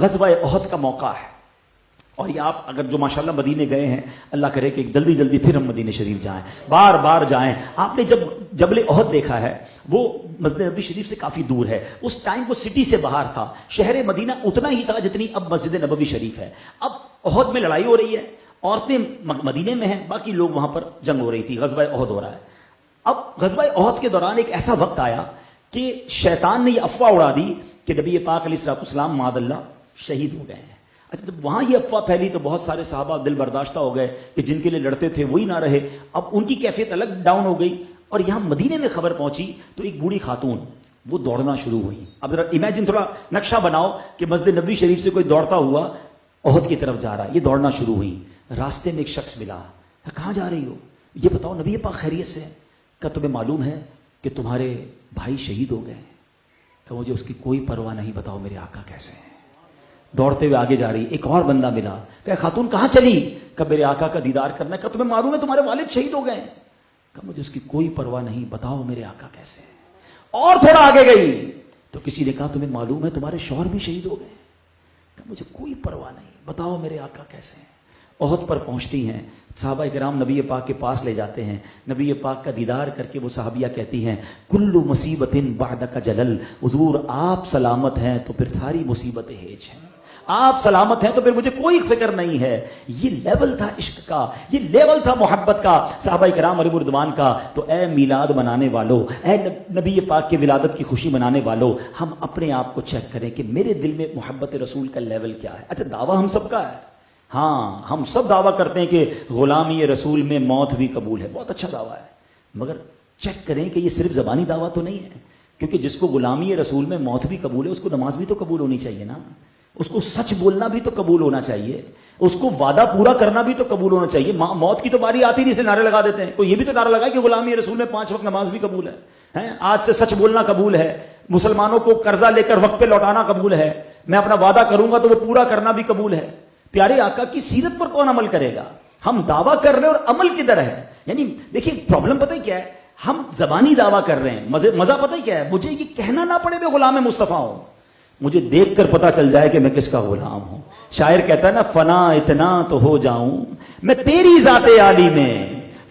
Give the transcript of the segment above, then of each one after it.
غزوہ احد کا موقع ہے، اور یہ آپ اگر جو ماشاءاللہ مدینے گئے ہیں، اللہ کرے کہ جلدی جلدی پھر ہم مدینے شریف جائیں، بار بار جائیں۔ آپ نے جب جبل احد دیکھا ہے، وہ مسجد نبوی شریف سے کافی دور ہے، اس ٹائم وہ سٹی سے باہر تھا، شہر مدینہ اتنا ہی تھا جتنی اب مسجد نبوی شریف ہے۔ اب احد میں لڑائی ہو رہی ہے، عورتیں مدینے میں ہیں، باقی لوگ وہاں پر جنگ ہو رہی تھی، غزوہ احد ہو رہا ہے۔ اب غزوہ احد کے دوران ایک ایسا وقت آیا کہ شیطان نے یہ افواہ اڑا دی کہ نبی پاک علیہ السلام معاذ اللہ شہید ہو گئے ہیں۔ اچھا، جب وہاں یہ افواہ پھیلی تو بہت سارے صحابہ دل برداشتہ ہو گئے کہ جن کے لیے لڑتے تھے وہی نہ رہے، اب ان کی کیفیت الگ ڈاؤن ہو گئی۔ اور یہاں مدینے میں خبر پہنچی تو ایک بوڑھی خاتون وہ دوڑنا شروع ہوئی۔ اب ذرا امیجن، تھوڑا نقشہ بناؤ کہ مسجد نبوی شریف سے کوئی دوڑتا ہوا احد کی طرف جا رہا ہے، یہ دوڑنا شروع ہوئی۔ راستے میں ایک شخص ملا، کہاں جا رہی ہو؟ یہ بتاؤ نبی پاک خیریت سے؟ کہ تمہیں معلوم ہے کہ تمہارے بھائی شہید ہو گئے؟ کہ مجھے اس کی کوئی پرواہ نہیں، بتاؤ میرے آقا کیسے ہیں؟ دوڑتے ہوئے آگے جا رہی، ایک اور بندہ ملا، کہ خاتون کہاں چلی؟ کہ میرے آقا کا دیدار کرنا ہے۔ کہ تمہیں معلوم ہے تمہارے والد شہید ہو گئے ہیں؟ کہ مجھے اس کی کوئی پرواہ نہیں، بتاؤ میرے آقا کیسے ہیں؟ اور تھوڑا آگے گئی تو کسی نے کہا تمہیں معلوم ہے تمہارے شوہر بھی شہید ہو گئے ہیں؟ کہ مجھے کوئی پرواہ نہیں، بتاؤ میرے آقا کیسے ہیں؟ احد پر پہنچتی ہیں، صحابہ کرام نبی پاک کے پاس لے جاتے ہیں، نبی پاک کا دیدار کر کے وہ صحابیہ کہتی ہیں کل مصیبت بعدک جلل، حضور آپ سلامت ہیں تو پھر ساری مصیبتیں ہیج ہیں، آپ سلامت ہیں تو پھر مجھے کوئی فکر نہیں ہے۔ یہ لیول تھا عشق کا، یہ لیول تھا محبت کا صحابہ کرام علیہ رضوان کا۔ تو اے میلاد منانے والو، اے نبی پاک کی ولادت کی خوشی منانے والو، ہم اپنے آپ کو چیک کریں کہ میرے دل میں محبت رسول کا لیول کیا ہے۔ اچھا، دعویٰ ہم سب کا ہے، ہاں ہم سب دعویٰ کرتے ہیں کہ غلامی رسول میں موت بھی قبول ہے، بہت اچھا دعویٰ ہے، مگر چیک کریں کہ یہ صرف زبانی دعویٰ تو نہیں ہے، کیونکہ جس کو غلامی رسول میں موت بھی قبول ہے اس کو نماز بھی تو قبول ہونی چاہیے نا، اس کو سچ بولنا بھی تو قبول ہونا چاہیے، اس کو وعدہ پورا کرنا بھی تو قبول ہونا چاہیے۔ موت کی تو باری آتی نہیں، اسے نعرے لگا دیتے ہیں، کوئی یہ بھی تو نعرہ لگا کہ غلامی رسول میں 5 وقت نماز بھی قبول ہے، آج سے سچ بولنا قبول ہے، مسلمانوں کو قرضہ لے کر وقت پہ لوٹانا قبول ہے، میں اپنا وعدہ کروں گا تو وہ پورا کرنا بھی قبول ہے۔ پیارے آقا کی سیرت پر کون عمل کرے گا؟ ہم دعویٰ کر رہے ہیں اور عمل کدھر ہے؟ یعنی دیکھیں پرابلم پتہ ہی کیا ہے، ہم زبانی دعویٰ کر رہے ہیں، مزہ پتہ ہی کیا ہے، مجھے یہ کہنا نہ پڑے میں غلام مصطفیٰ ہوں، مجھے دیکھ کر پتا چل جائے کہ میں کس کا غلام ہوں۔ شاعر کہتا ہے نا، فنا اتنا تو ہو جاؤں میں تیری ذات عالی میں،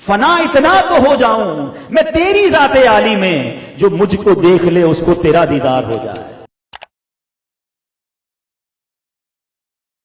فنا اتنا تو ہو جاؤں میں تیری ذات عالی میں، جو مجھ کو دیکھ لے اس کو تیرا دیدار ہو جائے۔